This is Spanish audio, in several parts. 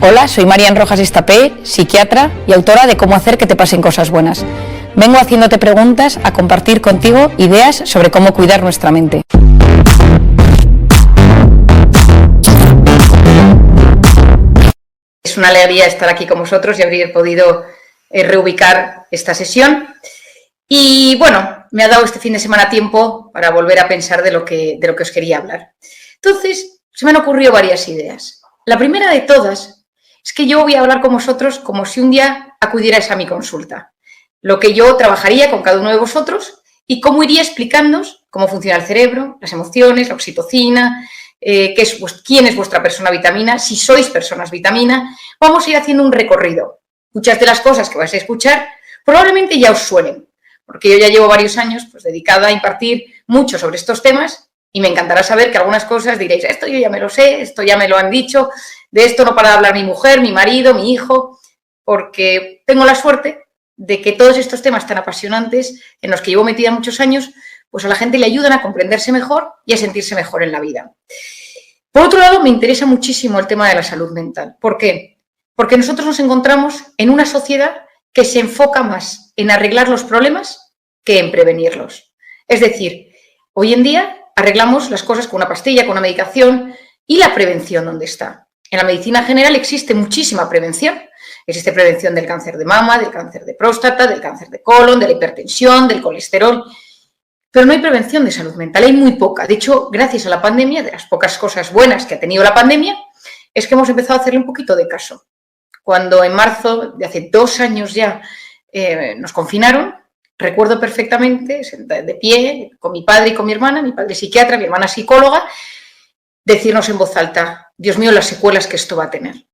Hola, soy Marian Rojas Estapé, psiquiatra y autora de Cómo hacer que te pasen cosas buenas. Vengo haciéndote preguntas a compartir contigo ideas sobre cómo cuidar nuestra mente. Es una alegría estar aquí con vosotros y haber podido reubicar esta sesión. Y bueno, me ha dado este fin de semana tiempo para volver a pensar de lo que os quería hablar. Entonces, se me han ocurrido varias ideas. La primera de todas es que yo voy a hablar con vosotros como si un día acudierais a mi consulta. Lo que yo trabajaría con cada uno de vosotros y cómo iría explicándoos cómo funciona el cerebro, las emociones, la oxitocina, quién es vuestra persona vitamina, si sois personas vitamina. Vamos a ir haciendo un recorrido. Muchas de las cosas que vais a escuchar probablemente ya os suenen, porque yo ya llevo varios años dedicada a impartir mucho sobre estos temas y me encantará saber que algunas cosas diréis, esto yo ya me lo sé, esto ya me lo han dicho, de esto no para de hablar mi mujer, mi marido, mi hijo, porque tengo la suerte de que todos estos temas tan apasionantes en los que llevo metida muchos años, pues a la gente le ayudan a comprenderse mejor y a sentirse mejor en la vida. Por otro lado, me interesa muchísimo el tema de la salud mental. ¿Por qué? Porque nosotros nos encontramos en una sociedad que se enfoca más en arreglar los problemas que en prevenirlos. Es decir, hoy en día arreglamos las cosas con una pastilla, con una medicación, y la prevención, ¿dónde está? En la medicina general existe muchísima prevención. Existe prevención del cáncer de mama, del cáncer de próstata, del cáncer de colon, de la hipertensión, del colesterol. Pero no hay prevención de salud mental, hay muy poca. De hecho, gracias a la pandemia, de las pocas cosas buenas que ha tenido la pandemia, es que hemos empezado a hacerle un poquito de caso. Cuando en marzo de hace 2 años ya nos confinaron, recuerdo perfectamente, de pie, con mi padre y con mi hermana, mi padre psiquiatra, mi hermana psicóloga, decirnos en voz alta, Dios mío, las secuelas que esto va a tener.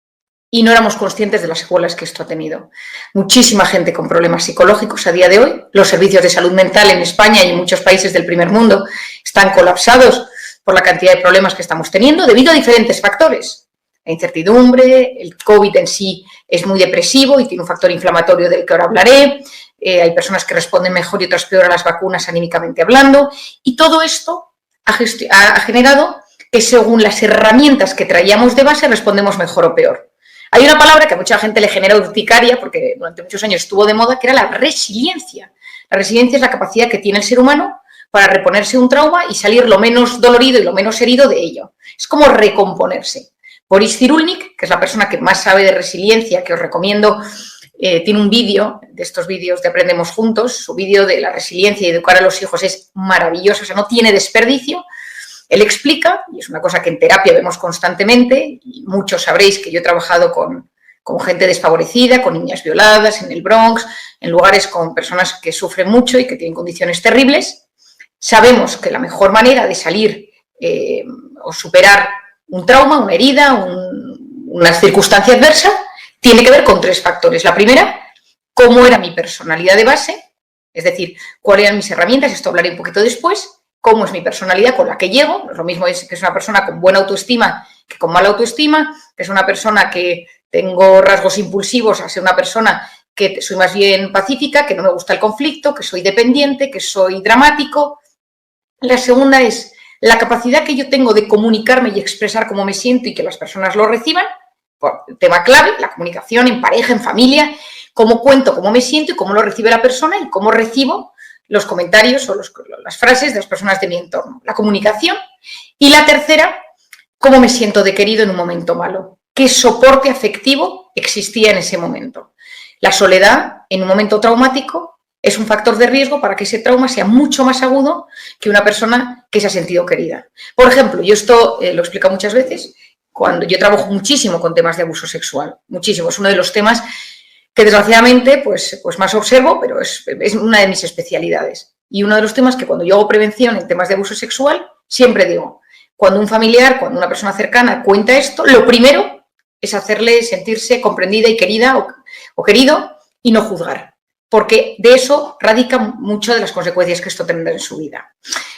Y no éramos conscientes de las secuelas que esto ha tenido. Muchísima gente con problemas psicológicos a día de hoy. Los servicios de salud mental en España y en muchos países del primer mundo están colapsados por la cantidad de problemas que estamos teniendo debido a diferentes factores. La incertidumbre, el COVID en sí es muy depresivo y tiene un factor inflamatorio del que ahora hablaré. Hay personas que responden mejor y otras peor a las vacunas anímicamente hablando. Y todo esto ha generado que según las herramientas que traíamos de base respondemos mejor o peor. Hay una palabra que a mucha gente le genera urticaria porque durante muchos años estuvo de moda, que era la resiliencia. La resiliencia es la capacidad que tiene el ser humano para reponerse de un trauma y salir lo menos dolorido y lo menos herido de ello. Es como recomponerse. Boris Cyrulnik, que es la persona que más sabe de resiliencia, que os recomiendo, tiene un vídeo, de estos vídeos de Aprendemos Juntos, su vídeo de la resiliencia y educar a los hijos es maravilloso, o sea, no tiene desperdicio. Él explica, y es una cosa que en terapia vemos constantemente, y muchos sabréis que yo he trabajado con gente desfavorecida, con niñas violadas en el Bronx, en lugares con personas que sufren mucho y que tienen condiciones terribles. Sabemos que la mejor manera de salir o superar un trauma, una herida, una circunstancia adversa, tiene que ver con 3 factores. La primera, cómo era mi personalidad de base, es decir, cuáles eran mis herramientas, esto hablaré un poquito después. Cómo es mi personalidad con la que llego, lo mismo es que es una persona con buena autoestima que con mala autoestima, que es una persona que tengo rasgos impulsivos a ser una persona que soy más bien pacífica, que no me gusta el conflicto, que soy dependiente, que soy dramático. La segunda es la capacidad que yo tengo de comunicarme y expresar cómo me siento y que las personas lo reciban, por tema clave, la comunicación en pareja, en familia, cómo cuento, cómo me siento y cómo lo recibe la persona y cómo recibo los comentarios o las frases de las personas de mi entorno, la comunicación. Y la tercera, cómo me siento de querido en un momento malo, qué soporte afectivo existía en ese momento. La soledad en un momento traumático es un factor de riesgo para que ese trauma sea mucho más agudo que una persona que se ha sentido querida. Por ejemplo, yo esto lo he explicado muchas veces, cuando yo trabajo muchísimo con temas de abuso sexual, muchísimo, es uno de los temas que desgraciadamente pues más observo, pero es una de mis especialidades. Y uno de los temas que cuando yo hago prevención en temas de abuso sexual, siempre digo, cuando un familiar, cuando una persona cercana cuenta esto, lo primero es hacerle sentirse comprendida y querida o querido y no juzgar, porque de eso radica mucho de las consecuencias que esto tendrá en su vida.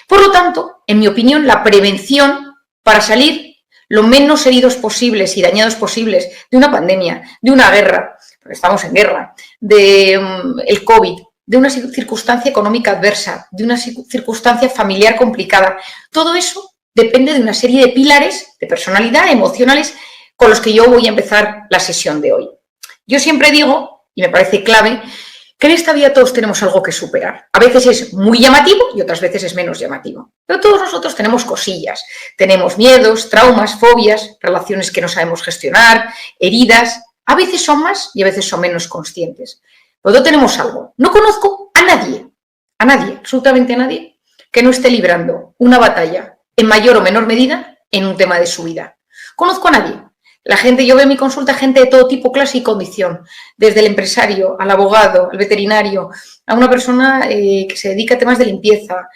Por lo tanto, en mi opinión, la prevención para salir lo menos heridos posibles y dañados posibles de una pandemia, de una guerra, porque estamos en guerra, del COVID, de una circunstancia económica adversa, de una circunstancia familiar complicada. Todo eso depende de una serie de pilares de personalidad emocionales con los que yo voy a empezar la sesión de hoy. Yo siempre digo, y me parece clave, que en esta vida todos tenemos algo que superar. A veces es muy llamativo y otras veces es menos llamativo. Pero todos nosotros tenemos cosillas. Tenemos miedos, traumas, fobias, relaciones que no sabemos gestionar, heridas. A veces son más y a veces son menos conscientes. Pero tenemos algo. No conozco a nadie, absolutamente a nadie, que no esté librando una batalla en mayor o menor medida en un tema de su vida. Conozco a nadie. La gente, yo veo en mi consulta gente de todo tipo, clase y condición, desde el empresario, al abogado, al veterinario, a una persona que se dedica a temas de limpieza,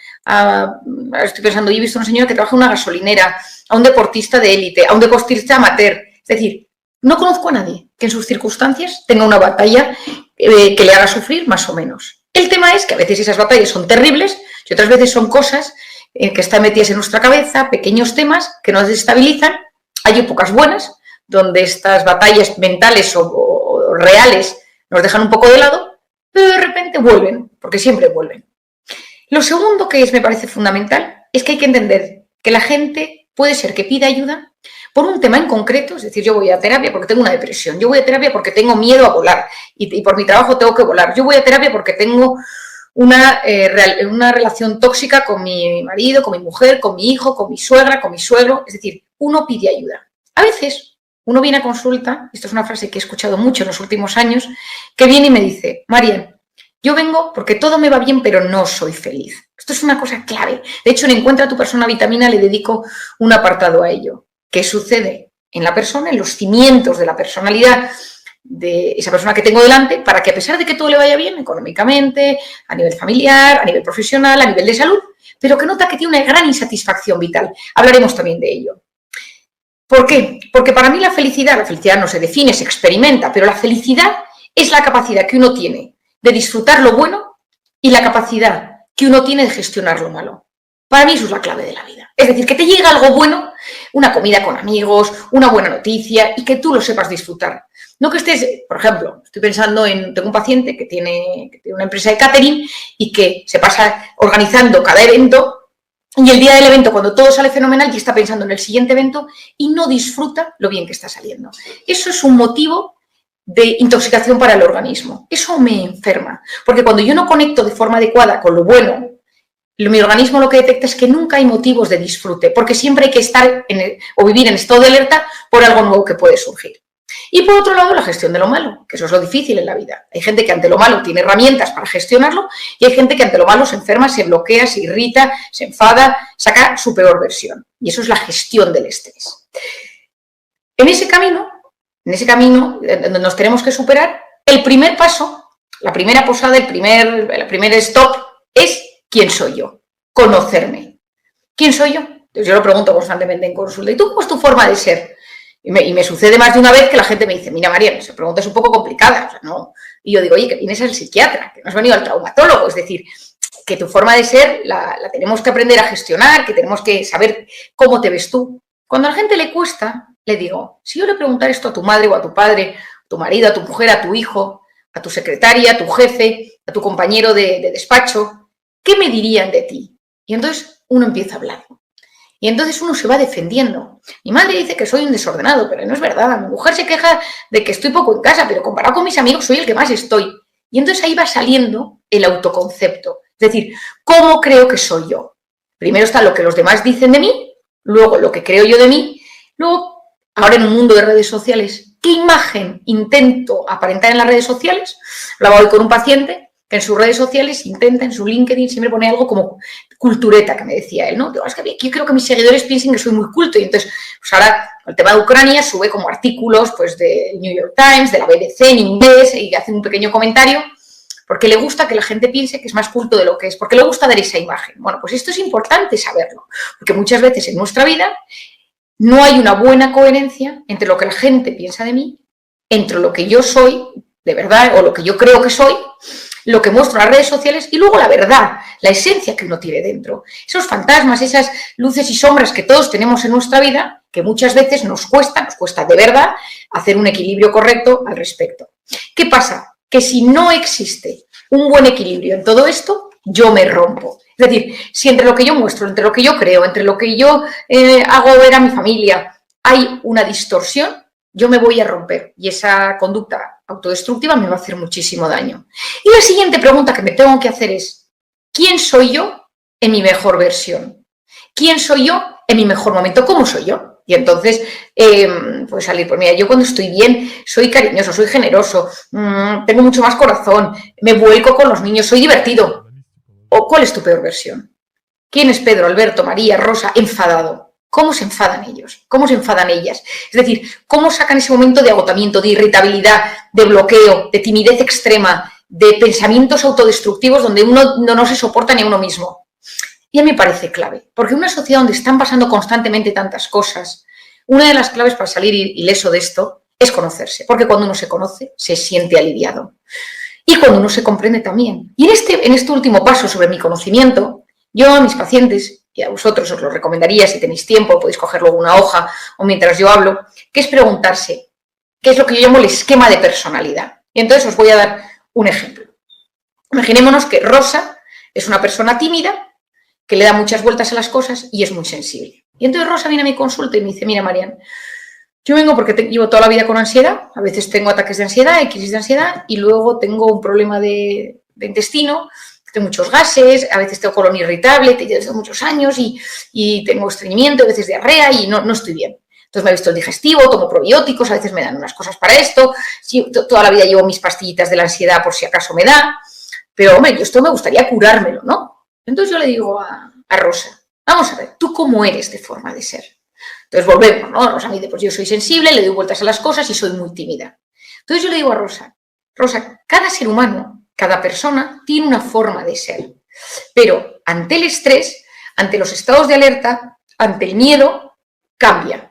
estoy pensando, yo he visto a una señora que trabaja en una gasolinera, a un deportista de élite, a un deportista amateur. Es decir, no conozco a nadie que en sus circunstancias tenga una batalla que le haga sufrir más o menos. El tema es que a veces esas batallas son terribles y otras veces son cosas que están metidas en nuestra cabeza, pequeños temas que nos desestabilizan. Hay épocas buenas, donde estas batallas mentales o reales nos dejan un poco de lado, pero de repente vuelven, porque siempre vuelven. Lo segundo que me parece fundamental es que hay que entender que la gente puede ser que pida ayuda por un tema en concreto, es decir, yo voy a terapia porque tengo una depresión, yo voy a terapia porque tengo miedo a volar y por mi trabajo tengo que volar, yo voy a terapia porque tengo una relación tóxica con mi marido, con mi mujer, con mi hijo, con mi suegra, con mi suegro, es decir, uno pide ayuda. A veces uno viene a consulta, esto es una frase que he escuchado mucho en los últimos años, que viene y me dice, Marian, yo vengo porque todo me va bien, pero no soy feliz. Esto es una cosa clave. De hecho, en Encuentra tu persona vitamina le dedico un apartado a ello. ¿Qué sucede en la persona, en los cimientos de la personalidad de esa persona que tengo delante, para que a pesar de que todo le vaya bien económicamente, a nivel familiar, a nivel profesional, a nivel de salud, pero que nota que tiene una gran insatisfacción vital? Hablaremos también de ello. ¿Por qué? Porque para mí la felicidad no se define, se experimenta, pero la felicidad es la capacidad que uno tiene de disfrutar lo bueno y la capacidad que uno tiene de gestionar lo malo. Para mí eso es la clave de la vida. Es decir, que te llegue algo bueno, una comida con amigos, una buena noticia y que tú lo sepas disfrutar. No que estés, por ejemplo, estoy pensando tengo un paciente que tiene una empresa de catering y que se pasa organizando cada evento. Y el día del evento, cuando todo sale fenomenal, ya está pensando en el siguiente evento y no disfruta lo bien que está saliendo. Eso es un motivo de intoxicación para el organismo. Eso me enferma. Porque cuando yo no conecto de forma adecuada con lo bueno, mi organismo lo que detecta es que nunca hay motivos de disfrute, porque siempre hay que estar o vivir en estado de alerta por algo nuevo que puede surgir. Y por otro lado, la gestión de lo malo, que eso es lo difícil en la vida. Hay gente que ante lo malo tiene herramientas para gestionarlo y hay gente que ante lo malo se enferma, se bloquea, se irrita, se enfada, saca su peor versión. Y eso es la gestión del estrés. En ese camino donde nos tenemos que superar, el primer paso, la primera posada, el primer stop es ¿quién soy yo? Conocerme. ¿Quién soy yo? Entonces yo lo pregunto constantemente en consulta. ¿Y tú cómo es tu forma de ser? Y me sucede más de una vez que la gente me dice, mira, María, esa pregunta es un poco complicada, o sea, ¿no? Y yo digo, oye, que vienes al psiquiatra, que no has venido al traumatólogo, es decir, que tu forma de ser la tenemos que aprender a gestionar, que tenemos que saber cómo te ves tú. Cuando a la gente le cuesta, le digo, si yo le preguntara esto a tu madre o a tu padre, a tu marido, a tu mujer, a tu hijo, a tu secretaria, a tu jefe, a tu compañero de despacho, ¿qué me dirían de ti? Y entonces uno empieza a hablar. Y entonces uno se va defendiendo. Mi madre dice que soy un desordenado, pero no es verdad. Mi mujer se queja de que estoy poco en casa, pero comparado con mis amigos soy el que más estoy. Y entonces ahí va saliendo el autoconcepto. Es decir, ¿cómo creo que soy yo? Primero está lo que los demás dicen de mí, luego lo que creo yo de mí, luego, ahora en un mundo de redes sociales, ¿qué imagen intento aparentar en las redes sociales? Hablaba hoy con un paciente que en sus redes sociales intenta, en su LinkedIn, siempre pone algo como cultureta, que me decía él, ¿no? Digo, es que yo creo que mis seguidores piensen que soy muy culto y entonces, pues ahora, el tema de Ucrania, sube como artículos, pues, del New York Times, de la BBC en inglés y hace un pequeño comentario porque le gusta que la gente piense que es más culto de lo que es, porque le gusta dar esa imagen. Bueno, pues esto es importante saberlo, porque muchas veces en nuestra vida no hay una buena coherencia entre lo que la gente piensa de mí, entre lo que yo soy, de verdad, o lo que yo creo que soy, lo que muestro en las redes sociales y luego la verdad, la esencia que uno tiene dentro. Esos fantasmas, esas luces y sombras que todos tenemos en nuestra vida, que muchas veces nos cuesta de verdad hacer un equilibrio correcto al respecto. ¿Qué pasa? Que si no existe un buen equilibrio en todo esto, yo me rompo. Es decir, si entre lo que yo muestro, entre lo que yo creo, entre lo que yo hago ver a mi familia, hay una distorsión, yo me voy a romper y esa conducta autodestructiva me va a hacer muchísimo daño. Y la siguiente pregunta que me tengo que hacer es, ¿quién soy yo en mi mejor versión? ¿Quién soy yo en mi mejor momento? ¿Cómo soy yo? Y entonces, pues salir, pues mira, yo cuando estoy bien soy cariñoso, soy generoso, tengo mucho más corazón, me vuelco con los niños, soy divertido. ¿O cuál es tu peor versión? ¿Quién es Pedro, Alberto, María, Rosa, enfadado? ¿Cómo se enfadan ellos? ¿Cómo se enfadan ellas? Es decir, ¿cómo sacan ese momento de agotamiento, de irritabilidad, de bloqueo, de timidez extrema, de pensamientos autodestructivos donde uno no se soporta ni a uno mismo? Y a mí me parece clave, porque en una sociedad donde están pasando constantemente tantas cosas, una de las claves para salir ileso de esto es conocerse, porque cuando uno se conoce, se siente aliviado. Y cuando uno se comprende también. Y en este último paso sobre mi conocimiento, yo a mis pacientes, y a vosotros os lo recomendaría si tenéis tiempo, podéis coger luego una hoja o mientras yo hablo, que es preguntarse qué es lo que yo llamo el esquema de personalidad. Y entonces os voy a dar un ejemplo. Imaginémonos que Rosa es una persona tímida, que le da muchas vueltas a las cosas y es muy sensible. Y entonces Rosa viene a mi consulta y me dice, mira, Marian, yo vengo porque llevo toda la vida con ansiedad, a veces tengo ataques de ansiedad, crisis de ansiedad, y luego tengo un problema de intestino, tengo muchos gases, a veces tengo colon irritable desde muchos años y tengo estreñimiento, a veces diarrea y no estoy bien. Entonces me he visto el digestivo, tomo probióticos, a veces me dan unas cosas para esto, toda la vida llevo mis pastillitas de la ansiedad por si acaso me da, pero hombre, esto me gustaría curármelo, ¿no? Entonces yo le digo a Rosa, vamos a ver, ¿tú cómo eres de forma de ser? Entonces volvemos, ¿no? Rosa me dice, pues yo soy sensible, le doy vueltas a las cosas y soy muy tímida. Entonces yo le digo a Rosa, cada ser humano, cada persona tiene una forma de ser, pero ante el estrés, ante los estados de alerta, ante el miedo, cambia.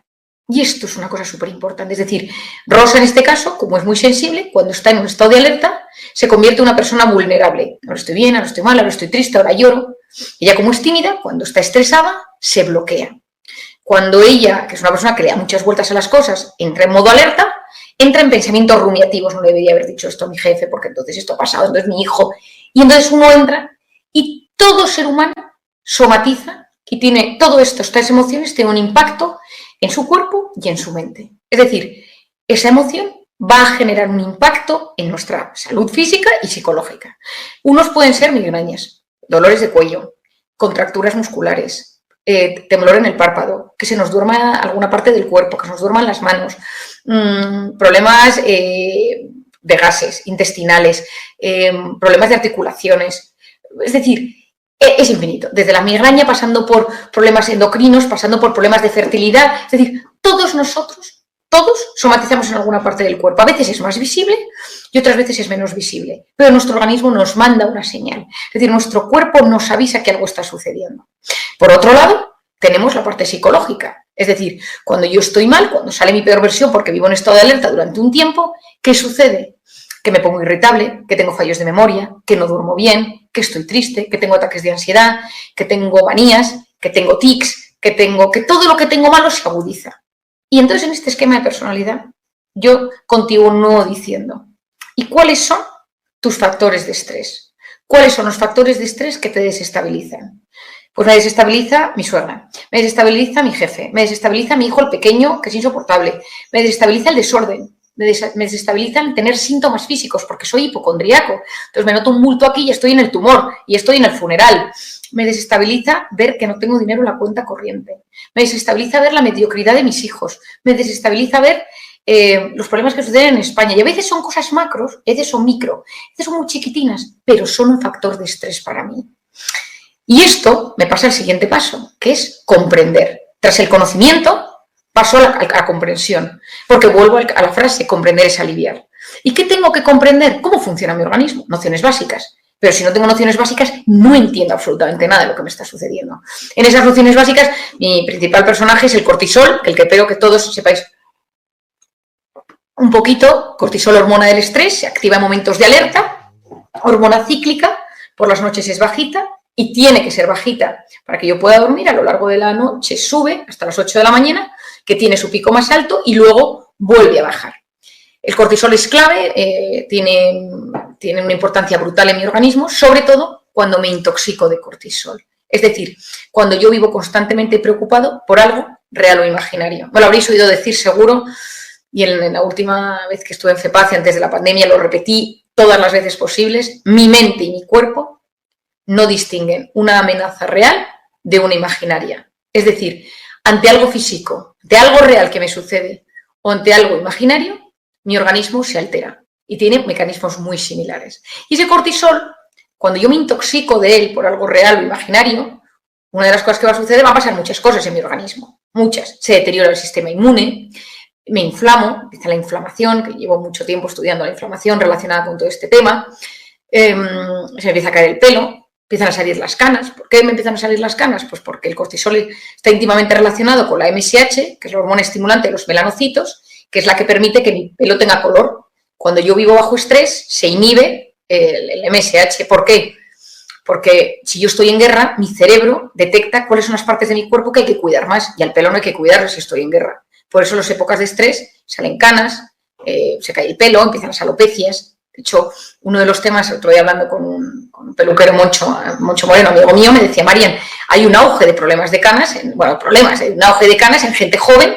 Y esto es una cosa súper importante. Es decir, Rosa en este caso, como es muy sensible, cuando está en un estado de alerta, se convierte en una persona vulnerable. Ahora estoy bien, ahora estoy mal, ahora estoy triste, ahora lloro. Ella, como es tímida, cuando está estresada, se bloquea. Cuando ella, que es una persona que le da muchas vueltas a las cosas, entra en modo alerta, entra en pensamientos rumiativos. No le debería haber dicho esto a mi jefe porque entonces esto ha pasado, entonces mi hijo. Y entonces uno entra y todo ser humano somatiza y tiene todo esto, estas emociones, tienen un impacto en su cuerpo y en su mente. Es decir, esa emoción va a generar un impacto en nuestra salud física y psicológica. Unos pueden ser migrañas, dolores de cuello, contracturas musculares, temblor en el párpado, que se nos duerma alguna parte del cuerpo, que se nos duerman las manos, problemas de gases intestinales, problemas de articulaciones. Es decir, es infinito, desde la migraña, pasando por problemas endocrinos, pasando por problemas de fertilidad. Es decir, todos nosotros, todos somatizamos en alguna parte del cuerpo. A veces es más visible y otras veces es menos visible, pero nuestro organismo nos manda una señal. Es decir, nuestro cuerpo nos avisa que algo está sucediendo. Por otro lado, tenemos la parte psicológica. Es decir, cuando yo estoy mal, cuando sale mi peor versión porque vivo en estado de alerta durante un tiempo, ¿qué sucede? Que me pongo irritable, que tengo fallos de memoria, que no duermo bien, que estoy triste, que tengo ataques de ansiedad, que tengo manías, que tengo tics, que todo lo que tengo malo se agudiza. Y entonces en este esquema de personalidad yo continúo diciendo, ¿y cuáles son tus factores de estrés? ¿Cuáles son los factores de estrés que te desestabilizan? Pues me desestabiliza mi suegra, me desestabiliza mi jefe, me desestabiliza mi hijo el pequeño, que es insoportable, me desestabiliza el desorden, me desestabiliza el tener síntomas físicos porque soy hipocondriaco. Entonces me noto un bulto aquí y estoy en el tumor y estoy en el funeral. Me desestabiliza ver que no tengo dinero en la cuenta corriente. Me desestabiliza ver la mediocridad de mis hijos. Me desestabiliza ver los problemas que suceden en España. Y a veces son cosas macros, a veces son micro, a veces son muy chiquitinas, pero son un factor de estrés para mí. Y esto me pasa al siguiente paso, que es comprender. Tras el conocimiento, paso a la comprensión, porque vuelvo a la frase, comprender es aliviar. ¿Y qué tengo que comprender? ¿Cómo funciona mi organismo? Nociones básicas. Pero si no tengo nociones básicas, no entiendo absolutamente nada de lo que me está sucediendo. En esas nociones básicas, mi principal personaje es el cortisol, el que espero que todos sepáis un poquito. Cortisol, hormona del estrés, se activa en momentos de alerta, hormona cíclica, por las noches es bajita, y tiene que ser bajita para que yo pueda dormir. A lo largo de la noche sube hasta las 8 de la mañana, que tiene su pico más alto y luego vuelve a bajar. El cortisol es clave, tiene una importancia brutal en mi organismo, sobre todo cuando me intoxico de cortisol. Es decir, cuando yo vivo constantemente preocupado por algo real o imaginario. Me lo habréis oído decir seguro, y en la última vez que estuve en FEPACE antes de la pandemia lo repetí todas las veces posibles, mi mente y mi cuerpo no distinguen una amenaza real de una imaginaria. Es decir, ante algo físico, de algo real que me sucede o ante algo imaginario, mi organismo se altera y tiene mecanismos muy similares. Y ese cortisol, cuando yo me intoxico de él por algo real o imaginario, una de las cosas que va a suceder, va a pasar muchas cosas en mi organismo, muchas. Se deteriora el sistema inmune, me inflamo, empieza la inflamación, que llevo mucho tiempo estudiando la inflamación relacionada con todo este tema, se me empieza a caer el pelo, empiezan a salir las canas. ¿Por qué me empiezan a salir las canas? Pues porque el cortisol está íntimamente relacionado con la MSH, que es la hormona estimulante de los melanocitos, que es la que permite que mi pelo tenga color. Cuando yo vivo bajo estrés, se inhibe el MSH. ¿Por qué? Porque si yo estoy en guerra, mi cerebro detecta cuáles son las partes de mi cuerpo que hay que cuidar más, y al pelo no hay que cuidarlo si estoy en guerra. Por eso en las épocas de estrés salen canas, se cae el pelo, empiezan las alopecias. De hecho, uno de los temas, otro día hablando con un peluquero Moncho Moreno, amigo mío, me decía, Marian, hay un auge de problemas de canas, hay un auge de canas en gente joven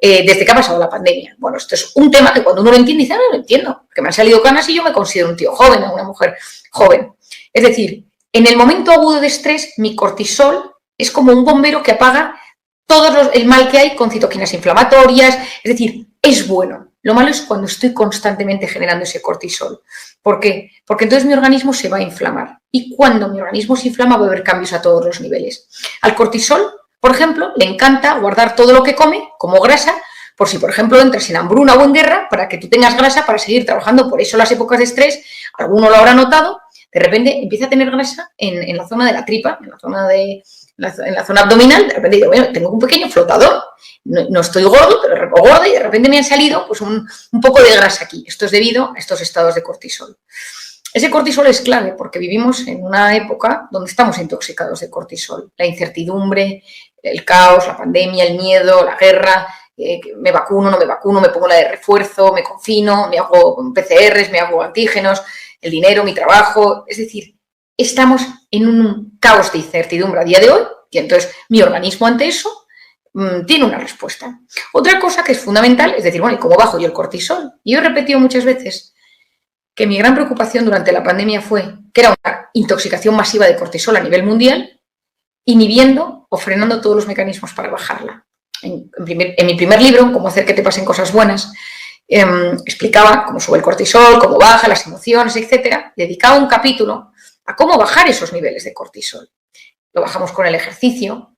desde que ha pasado la pandemia. Bueno, esto es un tema que cuando uno lo entiende, dice, no lo entiendo, porque me han salido canas y yo me considero un tío joven o una mujer joven. Es decir, en el momento agudo de estrés, mi cortisol es como un bombero que apaga todo el mal que hay con citoquinas inflamatorias, es decir, es bueno. Lo malo es cuando estoy constantemente generando ese cortisol. ¿Por qué? Porque entonces mi organismo se va a inflamar. Y cuando mi organismo se inflama va a haber cambios a todos los niveles. Al cortisol, por ejemplo, le encanta guardar todo lo que come como grasa, por si, por ejemplo, entras en hambruna o en guerra, para que tú tengas grasa para seguir trabajando. Por eso las épocas de estrés, alguno lo habrá notado, de repente empieza a tener grasa en la zona de la tripa, en la zona abdominal. De repente digo, bueno, tengo un pequeño flotador, no estoy gordo, pero gorda, y de repente me han salido pues un poco de grasa aquí. Esto es debido a estos estados de cortisol. Ese cortisol es clave porque vivimos en una época donde estamos intoxicados de cortisol. La incertidumbre, el caos, la pandemia, el miedo, la guerra, me vacuno, no me vacuno, me pongo la de refuerzo, me confino, me hago PCRs, me hago antígenos, el dinero, mi trabajo. Es decir, estamos en un caos de incertidumbre a día de hoy y entonces mi organismo ante eso tiene una respuesta. Otra cosa que es fundamental es decir, bueno, ¿y cómo bajo yo el cortisol? Y yo he repetido muchas veces que mi gran preocupación durante la pandemia fue que era una intoxicación masiva de cortisol a nivel mundial, inhibiendo o frenando todos los mecanismos para bajarla. En mi primer libro, Cómo hacer que te pasen cosas buenas, explicaba cómo sube el cortisol, cómo baja, las emociones, etcétera. Dedicaba un capítulo a cómo bajar esos niveles de cortisol. Lo bajamos con el ejercicio,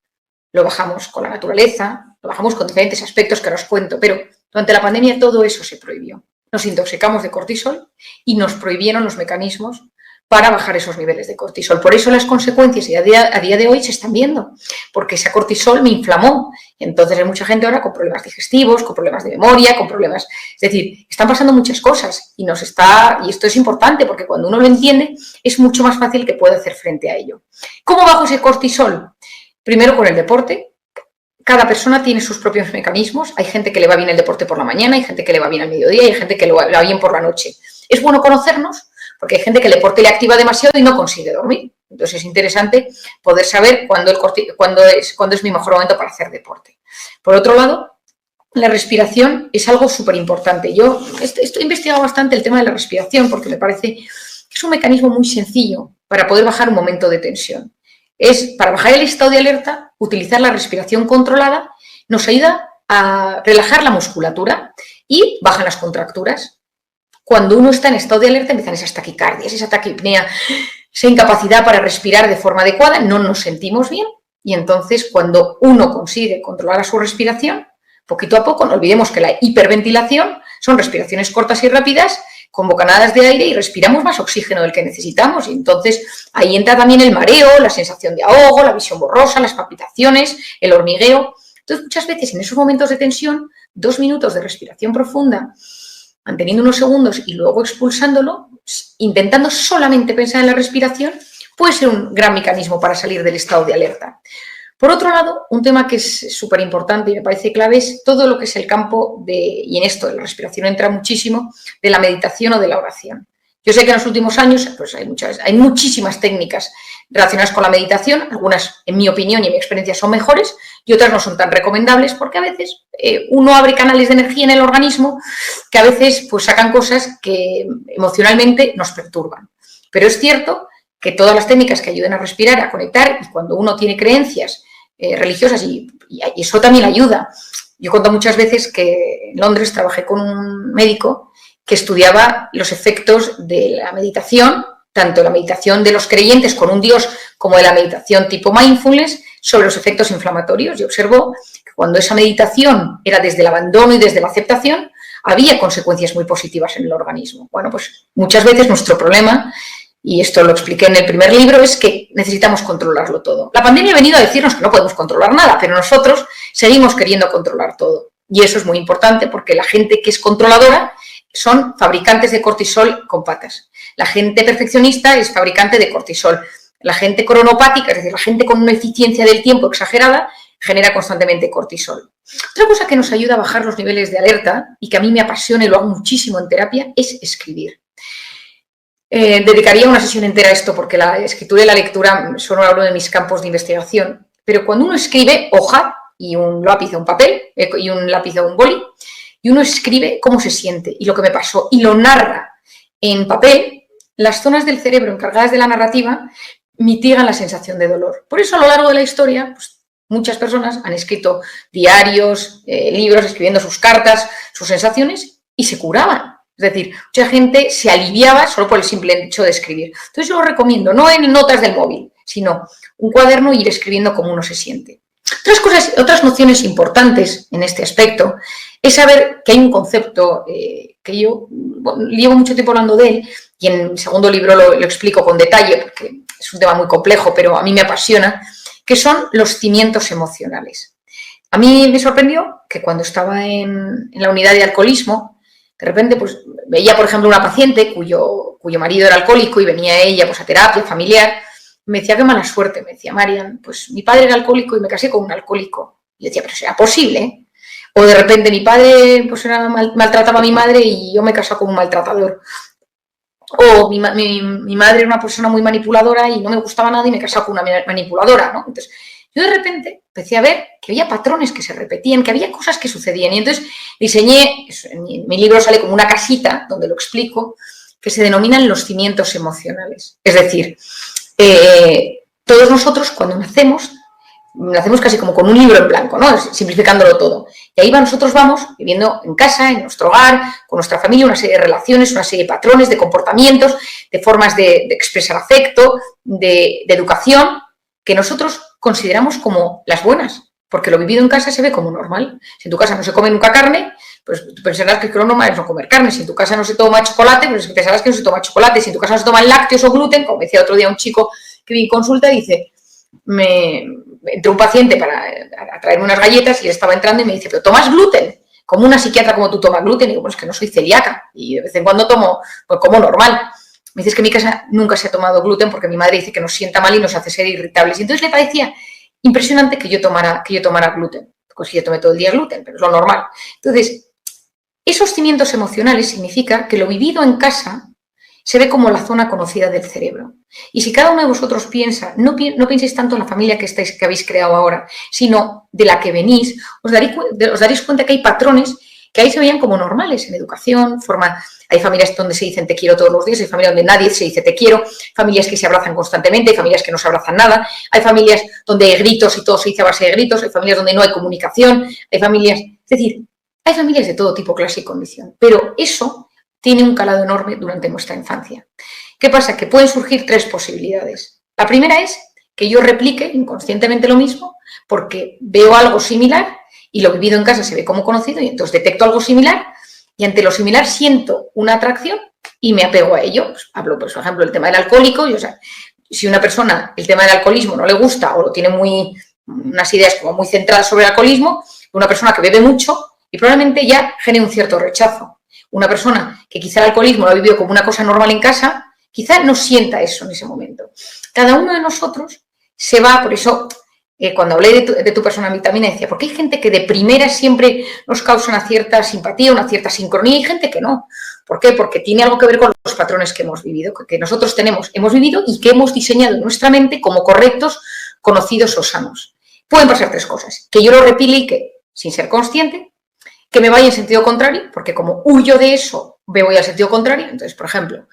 lo bajamos con la naturaleza, lo bajamos con diferentes aspectos que ahora os cuento, pero durante la pandemia todo eso se prohibió. Nos intoxicamos de cortisol y nos prohibieron los mecanismos para bajar esos niveles de cortisol. Por eso las consecuencias a día de hoy se están viendo, porque ese cortisol me inflamó. Entonces hay mucha gente ahora con problemas digestivos, con problemas de memoria, con problemas... Es decir, están pasando muchas cosas y esto es importante porque cuando uno lo entiende es mucho más fácil que pueda hacer frente a ello. ¿Cómo bajo ese cortisol? Primero con el deporte. Cada persona tiene sus propios mecanismos. Hay gente que le va bien el deporte por la mañana, hay gente que le va bien al mediodía y hay gente que le va bien por la noche. Es bueno conocernos porque hay gente que el deporte le activa demasiado y no consigue dormir. Entonces es interesante poder saber cuándo es mi mejor momento para hacer deporte. Por otro lado, la respiración es algo súper importante. Yo he investigado bastante el tema de la respiración porque me parece que es un mecanismo muy sencillo para poder bajar un momento de tensión. Para bajar el estado de alerta, utilizar la respiración controlada nos ayuda a relajar la musculatura y bajan las contracturas. Cuando uno está en estado de alerta empiezan esas taquicardias, esa taquipnea, esa incapacidad para respirar de forma adecuada, no nos sentimos bien y entonces cuando uno consigue controlar a su respiración, poquito a poco, no olvidemos que la hiperventilación son respiraciones cortas y rápidas, con bocanadas de aire y respiramos más oxígeno del que necesitamos y entonces ahí entra también el mareo, la sensación de ahogo, la visión borrosa, las palpitaciones, el hormigueo. Entonces muchas veces en esos momentos de tensión, 2 minutos de respiración profunda, manteniendo unos segundos y luego expulsándolo, intentando solamente pensar en la respiración, puede ser un gran mecanismo para salir del estado de alerta. Por otro lado, un tema que es súper importante y me parece clave es todo lo que es el campo y en esto de la respiración entra muchísimo, de la meditación o de la oración. Yo sé que en los últimos años pues hay muchísimas técnicas relacionadas con la meditación, algunas, en mi opinión y en mi experiencia, son mejores y otras no son tan recomendables porque a veces uno abre canales de energía en el organismo que a veces pues sacan cosas que emocionalmente nos perturban. Pero es cierto que todas las técnicas que ayuden a respirar, a conectar, y cuando uno tiene creencias religiosas y eso también ayuda. Yo cuento muchas veces que en Londres trabajé con un médico que estudiaba los efectos de la meditación, tanto la meditación de los creyentes con un Dios como de la meditación tipo mindfulness, sobre los efectos inflamatorios. Y observó que cuando esa meditación era desde el abandono y desde la aceptación, había consecuencias muy positivas en el organismo. Bueno, pues muchas veces nuestro problema, y esto lo expliqué en el primer libro, es que necesitamos controlarlo todo. La pandemia ha venido a decirnos que no podemos controlar nada, pero nosotros seguimos queriendo controlar todo. Y eso es muy importante porque la gente que es controladora son fabricantes de cortisol con patas. La gente perfeccionista es fabricante de cortisol. La gente cronopática, es decir, la gente con una eficiencia del tiempo exagerada, genera constantemente cortisol. Otra cosa que nos ayuda a bajar los niveles de alerta y que a mí me apasiona y lo hago muchísimo en terapia es escribir. Dedicaría una sesión entera a esto porque la escritura y la lectura son uno de mis campos de investigación. Pero cuando uno escribe, hoja y un lápiz o un papel, y un lápiz o un boli, y uno escribe cómo se siente y lo que me pasó y lo narra en papel, las zonas del cerebro encargadas de la narrativa mitigan la sensación de dolor. Por eso a lo largo de la historia, pues, muchas personas han escrito diarios, libros, escribiendo sus cartas, sus sensaciones y se curaban. Es decir, mucha gente se aliviaba solo por el simple hecho de escribir. Entonces yo lo recomiendo, no en notas del móvil, sino un cuaderno y ir escribiendo cómo uno se siente. Otras nociones importantes en este aspecto es saber que hay un concepto que yo llevo mucho tiempo hablando de él y en el segundo libro lo explico con detalle porque es un tema muy complejo, pero a mí me apasiona, que son los cimientos emocionales. A mí me sorprendió que cuando estaba en la unidad de alcoholismo, de repente pues, veía, por ejemplo, una paciente cuyo marido era alcohólico y venía ella pues, a terapia familiar. Me decía, qué mala suerte, me decía Marian, pues mi padre era alcohólico y me casé con un alcohólico. Y yo decía, pero ¿será posible? O de repente mi padre pues maltrataba a mi madre y yo me he casado con un maltratador. O mi madre era una persona muy manipuladora y no me gustaba nada y me he casado con una manipuladora, ¿no? Entonces, yo de repente empecé a ver que había patrones que se repetían, que había cosas que sucedían. Y entonces diseñé, en mi libro sale como una casita donde lo explico, que se denominan los cimientos emocionales. Es decir, todos nosotros cuando nacemos casi como con un libro en blanco, ¿no? Simplificándolo todo. Y ahí nosotros vamos viviendo en casa, en nuestro hogar, con nuestra familia, una serie de relaciones, una serie de patrones, de comportamientos, de formas de expresar afecto, de educación, que nosotros consideramos como las buenas, porque lo vivido en casa se ve como normal. Si en tu casa no se come nunca carne, pues tú pensarás que lo normal es no comer carne. Si en tu casa no se toma chocolate, pues pensarás que no se toma chocolate. Si en tu casa no se toman lácteos o gluten, como decía otro día un chico que vi en consulta, dice, entró un paciente a traerme unas galletas y él estaba entrando y me dice, pero ¿tomas gluten? Como una psiquiatra como tú tomas gluten. Y digo, bueno, es que no soy celíaca y de vez en cuando tomo, pues como normal. Me dices que en mi casa nunca se ha tomado gluten porque mi madre dice que nos sienta mal y nos hace ser irritables. Y entonces le parecía impresionante que yo tomara gluten. Pues yo tomé todo el día gluten, pero es lo normal. Entonces, esos cimientos emocionales significa que lo vivido en casa se ve como la zona conocida del cerebro. Y si cada uno de vosotros piensa, no penséis tanto en la familia que habéis creado ahora, sino de la que venís, os daréis cuenta que hay patrones que ahí se veían como normales en educación, hay familias donde se dicen te quiero todos los días, hay familias donde nadie se dice te quiero, familias que se abrazan constantemente, hay familias que no se abrazan nada, hay familias donde hay gritos y todo se dice a base de gritos, hay familias donde no hay comunicación, es decir, hay familias de todo tipo, clase y condición, pero eso tiene un calado enorme durante nuestra infancia. ¿Qué pasa? Que pueden surgir tres posibilidades. La primera es que yo replique inconscientemente lo mismo porque veo algo similar y lo vivido en casa se ve como conocido y entonces detecto algo similar y ante lo similar siento una atracción y me apego a ello. Pues, hablo, por ejemplo, del tema del alcohólico. Si una persona el tema del alcoholismo no le gusta o lo tiene unas ideas como muy centradas sobre el alcoholismo, una persona que bebe mucho y probablemente ya genere un cierto rechazo. Una persona que quizá el alcoholismo lo ha vivido como una cosa normal en casa, quizá no sienta eso en ese momento. Cada uno de nosotros se va, por eso cuando hablé de tu personalidad también decía, porque hay gente que de primera siempre nos causa una cierta simpatía, una cierta sincronía, y hay gente que no. ¿Por qué? Porque tiene algo que ver con los patrones que hemos vivido, que nosotros hemos vivido y que hemos diseñado en nuestra mente como correctos, conocidos o sanos. Pueden pasar 3 cosas. Que yo lo replique sin ser consciente, que me vaya en sentido contrario, porque como huyo de eso, me voy al sentido contrario. Entonces, por ejemplo,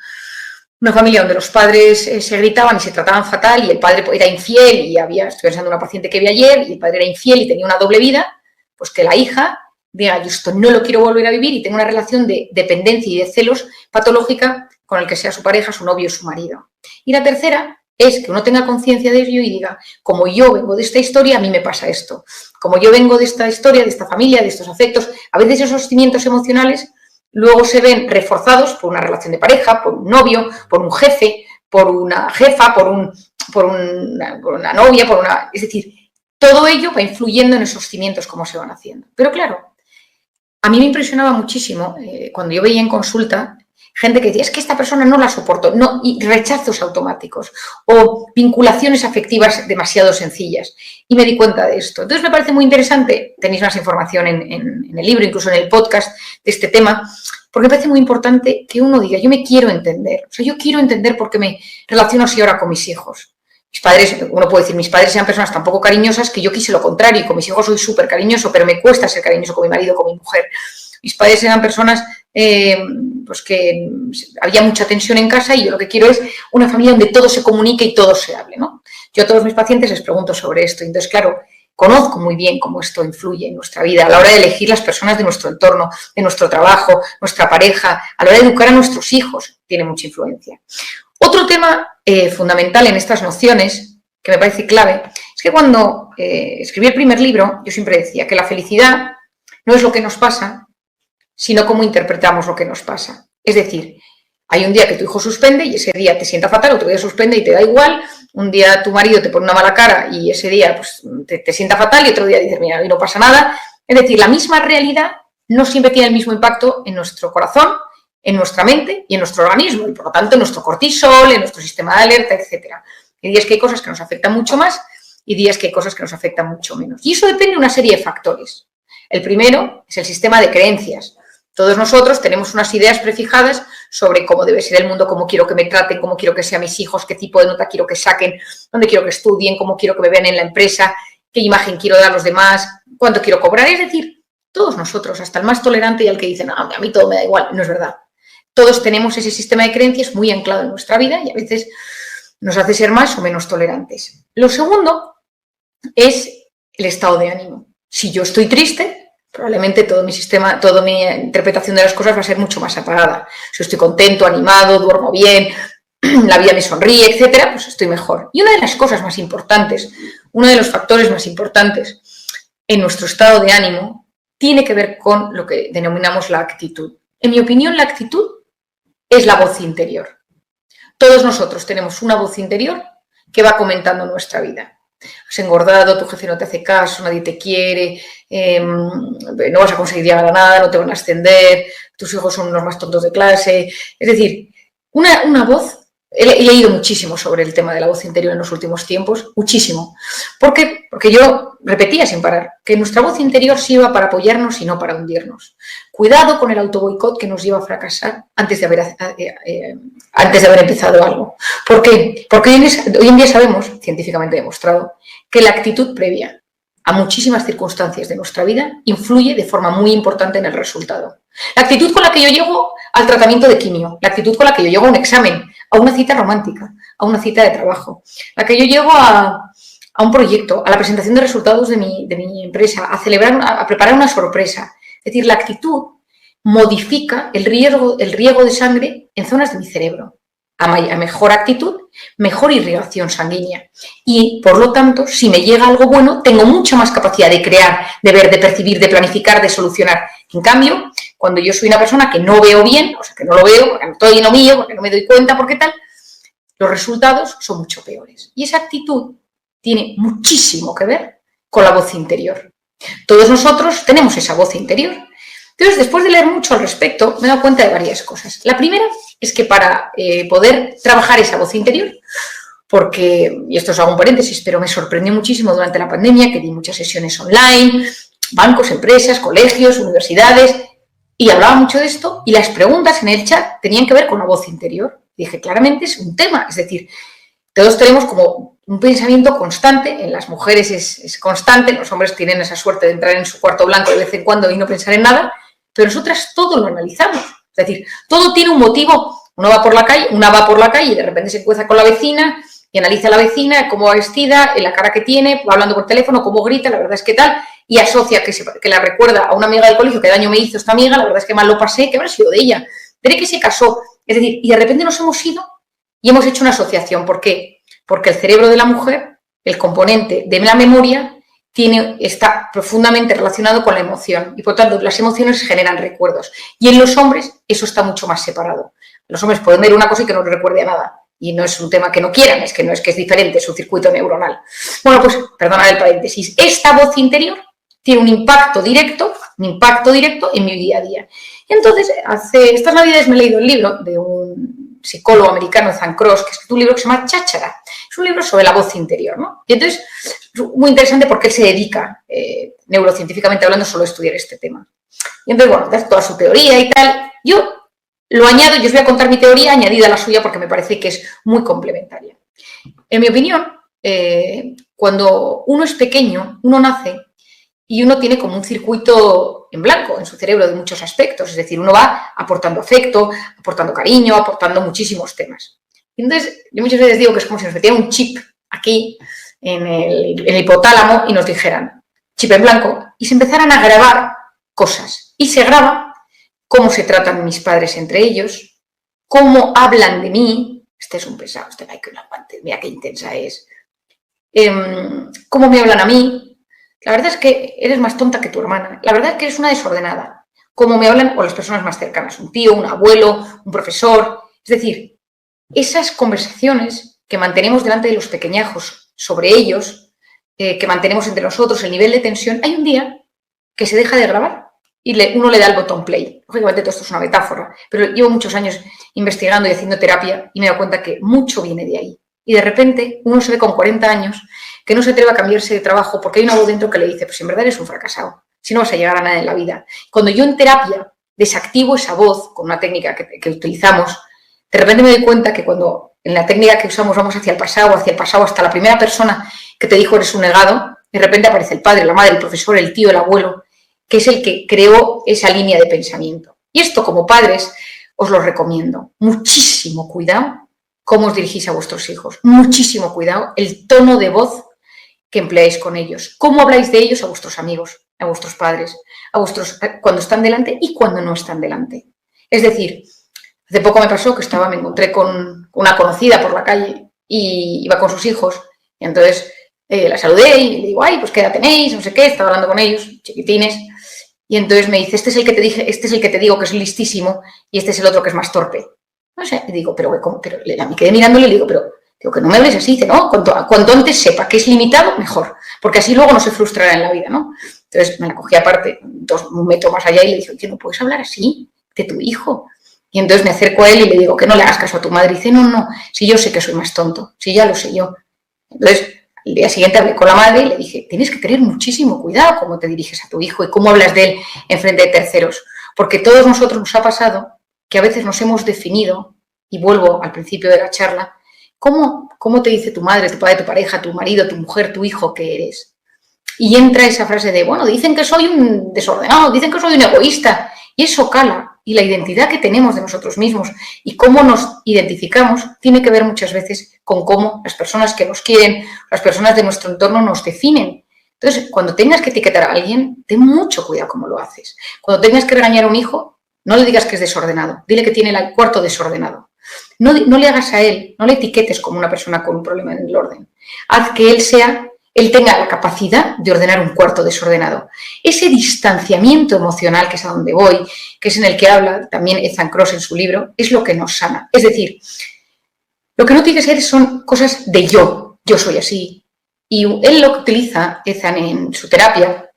una familia donde los padres se gritaban y se trataban fatal y el padre era infiel y estoy pensando en una paciente que vi ayer, y el padre era infiel y tenía una doble vida, pues que la hija diga, yo esto no lo quiero volver a vivir y tenga una relación de dependencia y de celos patológica con el que sea su pareja, su novio o su marido. Y la tercera es que uno tenga conciencia de ello y diga, como yo vengo de esta historia, a mí me pasa esto. Como yo vengo de esta historia, de esta familia, de estos afectos, a veces esos cimientos emocionales luego se ven reforzados por una relación de pareja, por un novio, por un jefe, por una jefa, por una novia, es decir, todo ello va influyendo en esos cimientos, cómo se van haciendo. Pero claro, a mí me impresionaba muchísimo cuando yo veía en consulta gente que decía, es que esta persona no la soporto, no, y rechazos automáticos o vinculaciones afectivas demasiado sencillas. Y me di cuenta de esto. Entonces me parece muy interesante, tenéis más información en el libro, incluso en el podcast de este tema, porque me parece muy importante que uno diga, yo me quiero entender, o sea, yo quiero entender por qué me relaciono así ahora con mis hijos. Mis padres, uno puede decir, mis padres sean personas tan poco cariñosas que yo quise lo contrario, y con mis hijos soy súper cariñoso, pero me cuesta ser cariñoso con mi marido, con mi mujer. Mis padres eran personas pues que había mucha tensión en casa y yo lo que quiero es una familia donde todo se comunique y todo se hable, ¿no? Yo a todos mis pacientes les pregunto sobre esto y entonces, claro, conozco muy bien cómo esto influye en nuestra vida a la hora de elegir las personas de nuestro entorno, de nuestro trabajo, nuestra pareja, a la hora de educar a nuestros hijos, tiene mucha influencia. Otro tema fundamental en estas nociones, que me parece clave, es que cuando escribí el primer libro, yo siempre decía que la felicidad no es lo que nos pasa, sino cómo interpretamos lo que nos pasa. Es decir, hay un día que tu hijo suspende y ese día te sienta fatal, otro día suspende y te da igual, un día tu marido te pone una mala cara y ese día pues, te sienta fatal y otro día dices, mira, no pasa nada. Es decir, la misma realidad no siempre tiene el mismo impacto en nuestro corazón, en nuestra mente y en nuestro organismo, y por lo tanto en nuestro cortisol, en nuestro sistema de alerta, etc. Hay días que hay cosas que nos afectan mucho más y días que hay cosas que nos afectan mucho menos. Y eso depende de una serie de factores. El primero es el sistema de creencias. Todos nosotros tenemos unas ideas prefijadas sobre cómo debe ser el mundo, cómo quiero que me traten, cómo quiero que sean mis hijos, qué tipo de nota quiero que saquen, dónde quiero que estudien, cómo quiero que me vean en la empresa, qué imagen quiero dar a los demás, cuánto quiero cobrar. Es decir, todos nosotros, hasta el más tolerante y el que dice, no, a mí todo me da igual, no es verdad. Todos tenemos ese sistema de creencias muy anclado en nuestra vida y a veces nos hace ser más o menos tolerantes. Lo segundo es el estado de ánimo. Si yo estoy triste, probablemente todo mi sistema, toda mi interpretación de las cosas va a ser mucho más apagada. Si estoy contento, animado, duermo bien, la vida me sonríe, etcétera, pues estoy mejor. Y una de las cosas más importantes, uno de los factores más importantes en nuestro estado de ánimo tiene que ver con lo que denominamos la actitud. En mi opinión, la actitud es la voz interior. Todos nosotros tenemos una voz interior que va comentando nuestra vida. Has engordado, tu jefe no te hace caso, nadie te quiere, no vas a conseguir llegar a nada, no te van a ascender, tus hijos son los más tontos de clase. Es decir, una voz, he leído muchísimo sobre el tema de la voz interior en los últimos tiempos, muchísimo. ¿Por qué? Porque yo repetía sin parar que nuestra voz interior sirva para apoyarnos y no para hundirnos. Cuidado con el autoboicot que nos lleva a fracasar antes de haber empezado algo. ¿Por qué? Porque hoy en día sabemos, científicamente demostrado, que la actitud previa a muchísimas circunstancias de nuestra vida influye de forma muy importante en el resultado. La actitud con la que yo llego al tratamiento de quimio, la actitud con la que yo llego a un examen, a una cita romántica, a una cita de trabajo, la que yo llego a un proyecto, a la presentación de resultados de mi empresa, a preparar una sorpresa. Es decir, la actitud modifica el riego de sangre en zonas de mi cerebro. A mejor actitud, mejor irrigación sanguínea. Y, por lo tanto, si me llega algo bueno, tengo mucha más capacidad de crear, de ver, de percibir, de planificar, de solucionar. En cambio, cuando yo soy una persona que no veo bien, o sea, que no lo veo, porque no estoy en lo mío, porque no me doy cuenta, porque tal, los resultados son mucho peores. Y esa actitud tiene muchísimo que ver con la voz interior. Todos nosotros tenemos esa voz interior. Entonces, después de leer mucho al respecto, me he dado cuenta de varias cosas. La primera es que para poder trabajar esa voz interior, porque, y esto es hago un paréntesis, pero me sorprendió muchísimo durante la pandemia que di muchas sesiones online, bancos, empresas, colegios, universidades, y hablaba mucho de esto, y las preguntas en el chat tenían que ver con la voz interior. Y dije, claramente es un tema, es decir, todos tenemos como un pensamiento constante, en las mujeres es constante, los hombres tienen esa suerte de entrar en su cuarto blanco de vez en cuando y no pensar en nada, pero nosotras todo lo analizamos, es decir, todo tiene un motivo. Una va por la calle y de repente se cruza con la vecina y analiza a la vecina, cómo va vestida, la cara que tiene, va hablando por teléfono, cómo grita, la verdad es que tal, y asocia que la recuerda a una amiga del colegio, que daño me hizo esta amiga, la verdad es que mal lo pasé, que habrá sido de ella, de que se casó, es decir, y de repente nos hemos ido y hemos hecho una asociación. ¿Por qué? Porque el cerebro de la mujer, el componente de la memoria, está profundamente relacionado con la emoción y por tanto las emociones generan recuerdos. Y en los hombres eso está mucho más separado. Los hombres pueden ver una cosa y que no les recuerde a nada. Y no es un tema que no quieran, es que no es que es diferente su circuito neuronal. Bueno, pues, perdonad el paréntesis, esta voz interior tiene un impacto directo en mi día a día. Entonces, estas navidades me he leído el libro de un psicólogo americano, Ethan Kross, que ha escrito un libro que se llama Cháchara. Es un libro sobre la voz interior, ¿no? Y entonces, es muy interesante porque él se dedica, neurocientíficamente hablando, solo a estudiar este tema. Y entonces, bueno, da toda su teoría y tal. Yo lo añado, yo os voy a contar mi teoría añadida a la suya porque me parece que es muy complementaria. En mi opinión, cuando uno es pequeño, uno nace y uno tiene como un circuito en blanco en su cerebro de muchos aspectos, es decir, uno va aportando afecto, aportando cariño, aportando muchísimos temas. Y entonces, yo muchas veces digo que es como si nos metiera un chip aquí en el hipotálamo y nos dijeran, chip en blanco, y se empezaran a grabar cosas. Y se graba cómo se tratan mis padres entre ellos, cómo hablan de mí, este es un pesado, este no hay que un aguante, mira qué intensa es, cómo me hablan a mí. La verdad es que eres más tonta que tu hermana. La verdad es que eres una desordenada. Cómo me hablan con las personas más cercanas, un tío, un abuelo, un profesor. Es decir, esas conversaciones que mantenemos delante de los pequeñajos sobre ellos, que mantenemos entre nosotros, el nivel de tensión, hay un día que se deja de grabar y uno le da el botón play. Lógicamente todo esto es una metáfora, pero llevo muchos años investigando y haciendo terapia y me he dado cuenta que mucho viene de ahí. Y de repente uno se ve con 40 años que no se atreve a cambiarse de trabajo porque hay una voz dentro que le dice, pues en verdad eres un fracasado, si no vas a llegar a nada en la vida. Cuando yo en terapia desactivo esa voz con una técnica que utilizamos, de repente me doy cuenta que cuando en la técnica que usamos vamos hacia el pasado, hasta la primera persona que te dijo eres un negado, de repente aparece el padre, la madre, el profesor, el tío, el abuelo, que es el que creó esa línea de pensamiento. Y esto como padres os lo recomiendo. Muchísimo cuidado cómo os dirigís a vuestros hijos. Muchísimo cuidado el tono de voz que empleáis con ellos. Cómo habláis de ellos a vuestros amigos, a vuestros padres, cuando están delante y cuando no están delante. Es decir, hace poco me pasó que me encontré con una conocida por la calle y iba con sus hijos y entonces la saludé y le digo, ay, pues qué edad tenéis, no sé qué, estaba hablando con ellos, chiquitines, y entonces me dice, este es el que te digo que es listísimo y este es el otro que es más torpe. No sé, y digo, pero me quedé mirándole y le digo, digo, que no me hables así. Dice, no, cuanto antes sepa que es limitado, mejor, porque así luego no se frustrará en la vida, ¿no? Entonces me la cogí aparte, un metro más allá y le dije, oye, ¿no puedes hablar así de tu hijo? Y entonces me acerco a él y le digo, que no le hagas caso a tu madre. Y dice, no, si yo sé que soy más tonto, si ya lo sé yo. Entonces, al día siguiente hablé con la madre y le dije, tienes que tener muchísimo cuidado cómo te diriges a tu hijo y cómo hablas de él en frente de terceros, porque a todos nosotros nos ha pasado que a veces nos hemos definido, y vuelvo al principio de la charla, ¿cómo te dice tu madre, tu padre, tu pareja, tu marido, tu mujer, tu hijo que eres? Y entra esa frase de, bueno, dicen que soy un desordenado, dicen que soy un egoísta, y eso cala. Y la identidad que tenemos de nosotros mismos y cómo nos identificamos tiene que ver muchas veces con cómo las personas que nos quieren, las personas de nuestro entorno nos definen. Entonces, cuando tengas que etiquetar a alguien, ten mucho cuidado cómo lo haces. Cuando tengas que regañar a un hijo, no le digas que es desordenado, dile que tiene el cuarto desordenado. No le hagas a él, no le etiquetes como una persona con un problema en el orden. Haz que él tenga la capacidad de ordenar un cuarto desordenado. Ese distanciamiento emocional, que es a donde voy, que es en el que habla también Ethan Kross en su libro, es lo que nos sana. Es decir, lo que no tiene que ser son cosas de yo soy así. Y él lo que utiliza, Ethan, en su terapia,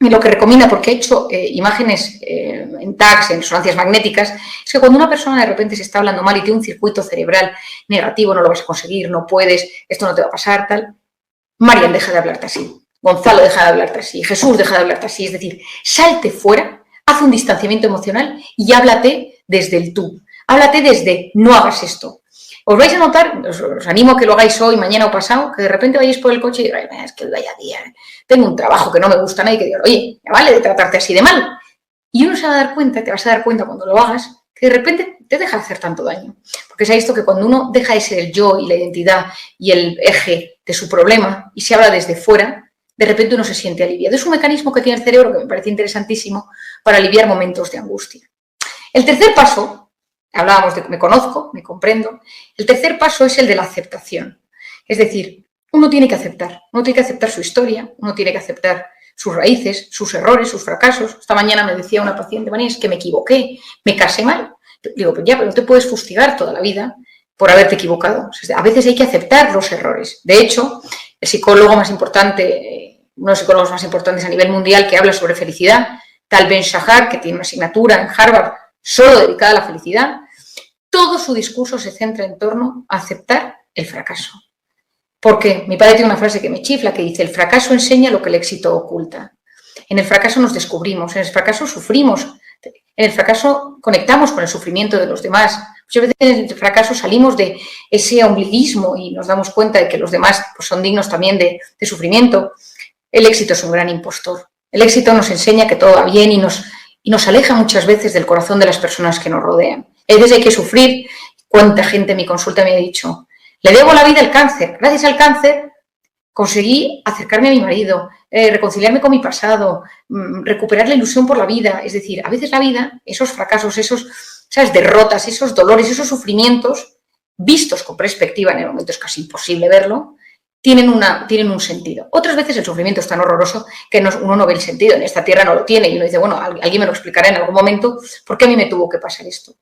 y lo que recomienda, porque ha hecho imágenes en TACs, en resonancias magnéticas, es que cuando una persona de repente se está hablando mal y tiene un circuito cerebral negativo, no lo vas a conseguir, no puedes, esto no te va a pasar, tal, Marian deja de hablarte así, Gonzalo deja de hablarte así, Jesús deja de hablarte así, es decir, salte fuera, haz un distanciamiento emocional y háblate desde el tú, háblate desde no hagas esto. Os vais a notar, os animo a que lo hagáis hoy, mañana o pasado, que de repente vayáis por el coche y digáis, es que vaya día, tengo un trabajo que no me gusta nada y que digo, oye, ya vale de tratarte así de mal. Y uno se va a dar cuenta, te vas a dar cuenta cuando lo hagas, que de repente te deja de hacer tanto daño. Porque se ha visto que cuando uno deja de ser el yo y la identidad y el eje de su problema y se habla desde fuera, de repente uno se siente aliviado. Es un mecanismo que tiene el cerebro que me parece interesantísimo para aliviar momentos de angustia. El tercer paso, hablábamos de que me conozco, me comprendo, el tercer paso es el de la aceptación. Es decir, uno tiene que aceptar su historia, uno tiene que aceptar sus raíces, sus errores, sus fracasos. Esta mañana me decía una paciente, María, es que me equivoqué, me casé mal. Digo, pues ya, pero no te puedes fustigar toda la vida por haberte equivocado. O sea, a veces hay que aceptar los errores. De hecho, el psicólogo más importante, uno de los psicólogos más importantes a nivel mundial que habla sobre felicidad, Tal Ben-Shahar, que tiene una asignatura en Harvard solo dedicada a la felicidad, todo su discurso se centra en torno a aceptar el fracaso. Porque mi padre tiene una frase que me chifla, que dice, el fracaso enseña lo que el éxito oculta. En el fracaso nos descubrimos, en el fracaso sufrimos, en el fracaso conectamos con el sufrimiento de los demás. Muchas veces en el fracaso salimos de ese ombliguismo y nos damos cuenta de que los demás pues, son dignos también de sufrimiento. El éxito es un gran impostor. El éxito nos enseña que todo va bien y nos aleja muchas veces del corazón de las personas que nos rodean. A veces hay que sufrir. ¿Cuánta gente en mi consulta me ha dicho? Le debo la vida al cáncer. Gracias al cáncer conseguí acercarme a mi marido, reconciliarme con mi pasado, recuperar la ilusión por la vida. Es decir, a veces la vida, esos fracasos, esas derrotas, esos dolores, esos sufrimientos, vistos con perspectiva, en el momento es casi imposible verlo, tienen un sentido. Otras veces el sufrimiento es tan horroroso que uno no ve el sentido. En esta tierra no lo tiene y uno dice, bueno, alguien me lo explicará en algún momento por qué a mí me tuvo que pasar esto.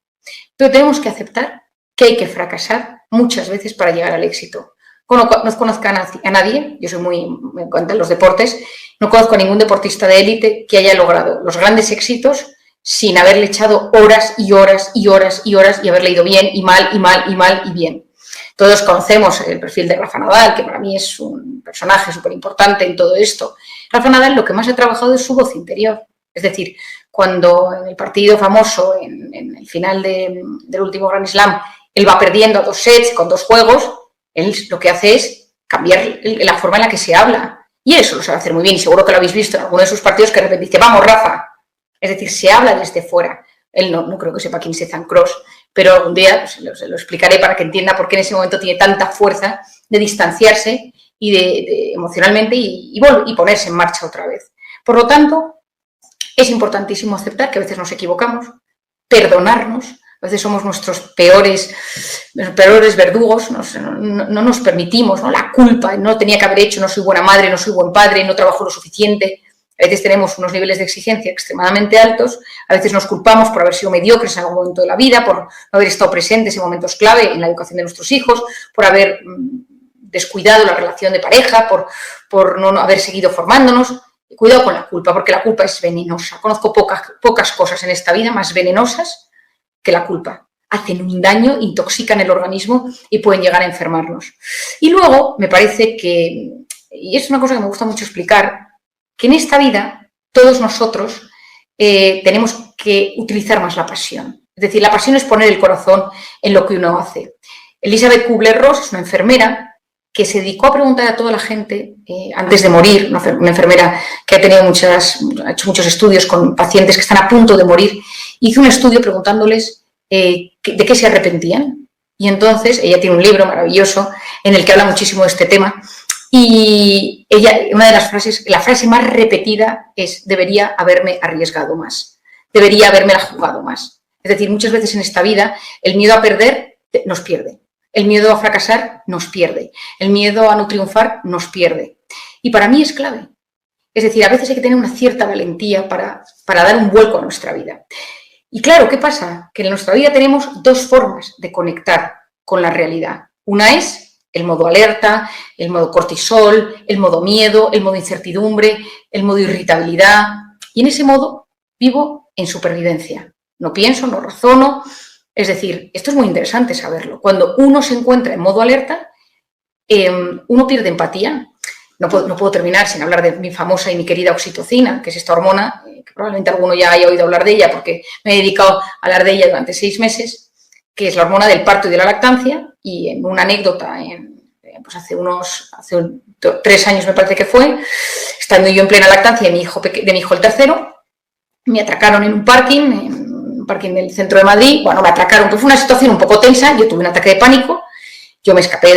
Pero tenemos que aceptar que hay que fracasar muchas veces para llegar al éxito. No conozco a nadie, me encantan los deportes, no conozco a ningún deportista de élite que haya logrado los grandes éxitos sin haberle echado horas y horas y horas y horas y haberle ido bien y mal y mal y mal y bien. Todos conocemos el perfil de Rafa Nadal, que para mí es un personaje súper importante en todo esto. Rafa Nadal lo que más ha trabajado es su voz interior. Es decir, cuando en el partido famoso, en el final del último Grand Slam, él va perdiendo a 2 sets con 2 juegos, él lo que hace es cambiar la forma en la que se habla. Y eso lo sabe hacer muy bien. Y seguro que lo habéis visto en alguno de sus partidos que de repente dice, vamos, Rafa. Es decir, se habla desde fuera. Él no creo que sepa quién es Ethan Kroos, pero algún día pues, se lo explicaré para que entienda por qué en ese momento tiene tanta fuerza de distanciarse y de emocionalmente y ponerse en marcha otra vez. Por lo tanto, es importantísimo aceptar que a veces nos equivocamos, perdonarnos. A veces somos nuestros peores verdugos, no nos permitimos, ¿no? La culpa, no tenía que haber hecho, no soy buena madre, no soy buen padre, no trabajo lo suficiente. A veces tenemos unos niveles de exigencia extremadamente altos, a veces nos culpamos por haber sido mediocres en algún momento de la vida, por no haber estado presentes en momentos clave en la educación de nuestros hijos, por haber descuidado la relación de pareja, por no haber seguido formándonos. Cuidado con la culpa, porque la culpa es venenosa. Conozco pocas cosas en esta vida más venenosas que la culpa. Hacen un daño, intoxican el organismo y pueden llegar a enfermarnos. Y luego me parece que, y es una cosa que me gusta mucho explicar, que en esta vida todos nosotros tenemos que utilizar más la pasión. Es decir, la pasión es poner el corazón en lo que uno hace. Elizabeth Kubler-Ross es una enfermera que se dedicó a preguntar a toda la gente antes de morir, una enfermera que ha hecho muchos estudios con pacientes que están a punto de morir, hizo un estudio preguntándoles de qué se arrepentían. Y entonces ella tiene un libro maravilloso en el que habla muchísimo de este tema y una de las frases, la frase más repetida es debería haberme arriesgado más, debería habérmela jugado más. Es decir, muchas veces en esta vida el miedo a perder nos pierde. El miedo a fracasar nos pierde. El miedo a no triunfar nos pierde. Y para mí es clave. Es decir, a veces hay que tener una cierta valentía para dar un vuelco a nuestra vida. Y claro, ¿qué pasa? Que en nuestra vida tenemos 2 formas de conectar con la realidad. Una es el modo alerta, el modo cortisol, el modo miedo, el modo incertidumbre, el modo irritabilidad. Y en ese modo vivo en supervivencia. No pienso, no razono. Es decir, esto es muy interesante saberlo. Cuando uno se encuentra en modo alerta, uno pierde empatía. No puedo terminar sin hablar de mi famosa y mi querida oxitocina, que es esta hormona, que probablemente alguno ya haya oído hablar de ella porque me he dedicado a hablar de ella durante 6 meses, que es la hormona del parto y de la lactancia. Y en una anécdota, pues hace 3 años me parece que fue, estando yo en plena lactancia de mi hijo el tercero, me atracaron en un parking del centro de Madrid. Bueno, me atracaron, pues fue una situación un poco tensa, yo tuve un ataque de pánico. Yo me escapé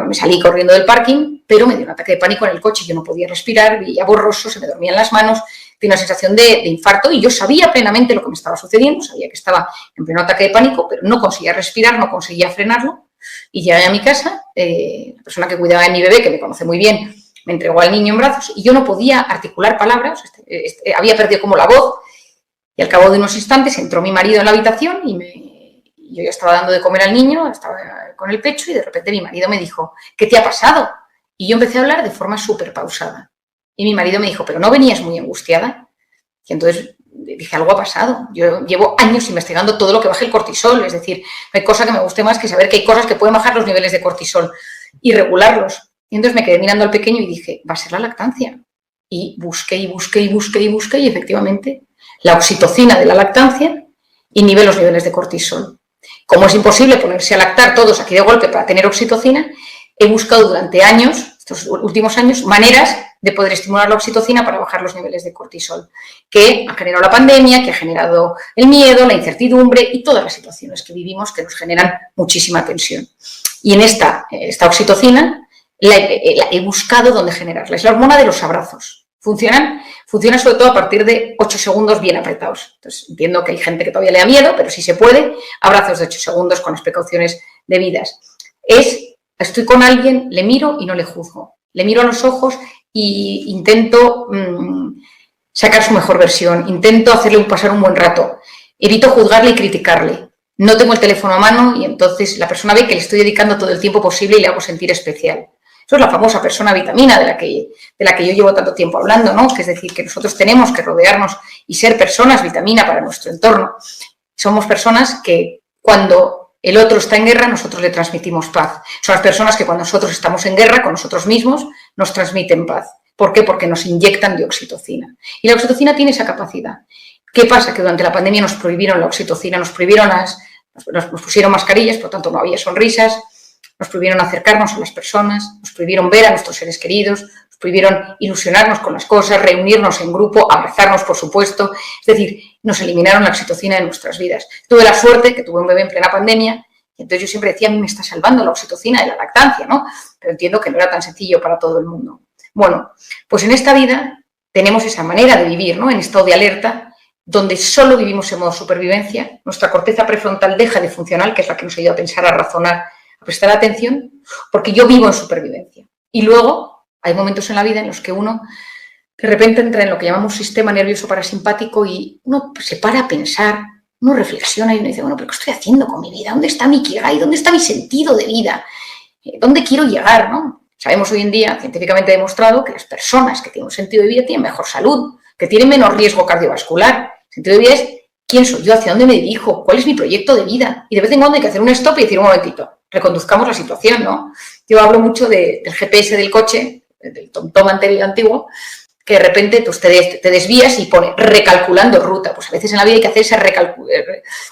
me salí corriendo del parking, pero me dio un ataque de pánico en el coche. Yo no podía respirar, veía borroso, se me dormían las manos, tenía una sensación de infarto y yo sabía plenamente lo que me estaba sucediendo, sabía que estaba en pleno ataque de pánico, pero no conseguía respirar, no conseguía frenarlo. Y llegué a mi casa, la persona que cuidaba de mi bebé, que me conoce muy bien, me entregó al niño en brazos y yo no podía articular palabras, había perdido como la voz. Y al cabo de unos instantes entró mi marido en la habitación y yo ya estaba dando de comer al niño, estaba con el pecho y de repente mi marido me dijo, ¿qué te ha pasado? Y yo empecé a hablar de forma súper pausada. Y mi marido me dijo, ¿pero no venías muy angustiada? Y entonces dije, algo ha pasado. Yo llevo años investigando todo lo que baja el cortisol, es decir, no hay cosa que me guste más que saber que hay cosas que pueden bajar los niveles de cortisol y regularlos. Y entonces me quedé mirando al pequeño y dije, va a ser la lactancia. Y busqué y efectivamente la oxitocina de la lactancia inhibe los niveles de cortisol. Como es imposible ponerse a lactar todos aquí de golpe para tener oxitocina, he buscado durante años, estos últimos años, maneras de poder estimular la oxitocina para bajar los niveles de cortisol, que ha generado la pandemia, que ha generado el miedo, la incertidumbre y todas las situaciones que vivimos que nos generan muchísima tensión. Y en esta oxitocina la he buscado dónde generarla. Es la hormona de los abrazos. Funciona sobre todo a partir de 8 segundos bien apretados. Entonces, entiendo que hay gente que todavía le da miedo, pero si se puede, abrazos de 8 segundos con las precauciones debidas. Estoy con alguien, le miro y no le juzgo. Le miro a los ojos e intento sacar su mejor versión, intento hacerle pasar un buen rato. Evito juzgarle y criticarle. No tengo el teléfono a mano y entonces la persona ve que le estoy dedicando todo el tiempo posible y le hago sentir especial. Eso es la famosa persona vitamina de la que yo llevo tanto tiempo hablando, ¿no? Que es decir, que nosotros tenemos que rodearnos y ser personas vitamina para nuestro entorno. Somos personas que cuando el otro está en guerra, nosotros le transmitimos paz. Son las personas que cuando nosotros estamos en guerra con nosotros mismos, nos transmiten paz. ¿Por qué? Porque nos inyectan de oxitocina. Y la oxitocina tiene esa capacidad. ¿Qué pasa? Que durante la pandemia nos prohibieron la oxitocina, nos pusieron mascarillas, por lo tanto no había sonrisas, nos prohibieron acercarnos a las personas, nos prohibieron ver a nuestros seres queridos, nos prohibieron ilusionarnos con las cosas, reunirnos en grupo, abrazarnos, por supuesto. Es decir, nos eliminaron la oxitocina de nuestras vidas. Tuve la suerte que tuve un bebé en plena pandemia y entonces yo siempre decía, a mí me está salvando la oxitocina de la lactancia, ¿no? Pero entiendo que no era tan sencillo para todo el mundo. Bueno, pues en esta vida tenemos esa manera de vivir, ¿no? En estado de alerta, donde solo vivimos en modo supervivencia, nuestra corteza prefrontal deja de funcionar, que es la que nos ayuda a pensar, a razonar, a prestar atención, porque yo vivo en supervivencia. Y luego hay momentos en la vida en los que uno de repente entra en lo que llamamos sistema nervioso parasimpático y uno se para a pensar, uno reflexiona y uno dice, bueno, ¿pero qué estoy haciendo con mi vida? ¿Dónde está mi ikigai? ¿Dónde está mi sentido de vida? ¿Dónde quiero llegar, no? Sabemos hoy en día, científicamente demostrado, que las personas que tienen un sentido de vida tienen mejor salud, que tienen menos riesgo cardiovascular. El sentido de vida es quién soy yo, hacia dónde me dirijo, cuál es mi proyecto de vida. Y de vez en cuando hay que hacer un stop y decir, un momentito, reconduzcamos la situación, ¿no? Yo hablo mucho del GPS del coche, del TomTom antiguo, que de repente pues, te desvías y pone recalculando ruta. Pues a veces en la vida hay que hacer ese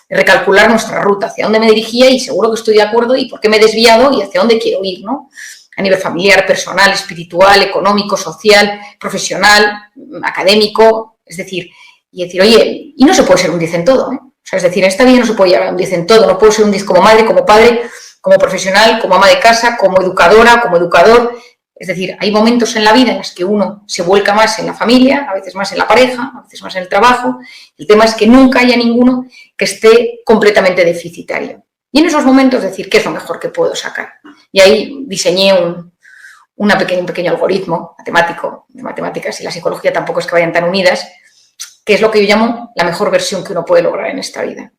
recalcular nuestra ruta, hacia dónde me dirigía y seguro que estoy de acuerdo y por qué me he desviado y hacia dónde quiero ir, ¿no? A nivel familiar, personal, espiritual, económico, social, profesional, académico, es decir, y decir, oye, y no se puede ser un 10 en todo, ¿eh? O sea, es decir, en esta vida no se puede llegar a un 10 en todo, no puedo ser un 10 como madre, como padre, como profesional, como ama de casa, como educadora, como educador. Es decir, hay momentos en la vida en los que uno se vuelca más en la familia, a veces más en la pareja, a veces más en el trabajo. El tema es que nunca haya ninguno que esté completamente deficitario. Y en esos momentos decir, ¿qué es lo mejor que puedo sacar? Y ahí diseñé un pequeño algoritmo matemático, de matemáticas y la psicología tampoco es que vayan tan unidas, que es lo que yo llamo la mejor versión que uno puede lograr en esta vida.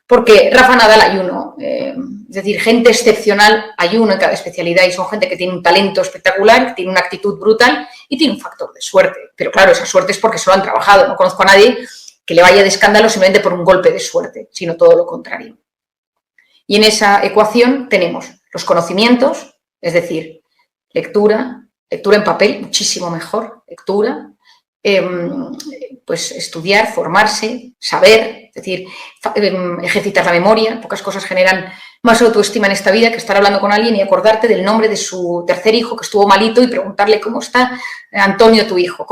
Porque Rafa Nadal hay uno, es decir, gente excepcional hay uno en cada especialidad y son gente que tiene un talento espectacular, que tiene una actitud brutal y tiene un factor de suerte. Pero claro, esa suerte es porque solo han trabajado. No conozco a nadie que le vaya de escándalo simplemente por un golpe de suerte, sino todo lo contrario. Y en esa ecuación tenemos los conocimientos, es decir, lectura en papel, muchísimo mejor, lectura, pues estudiar, formarse, saber, es decir, ejercitar la memoria. Pocas cosas generan más autoestima en esta vida que estar hablando con alguien y acordarte del nombre de su tercer hijo que estuvo malito y preguntarle cómo está Antonio, tu hijo,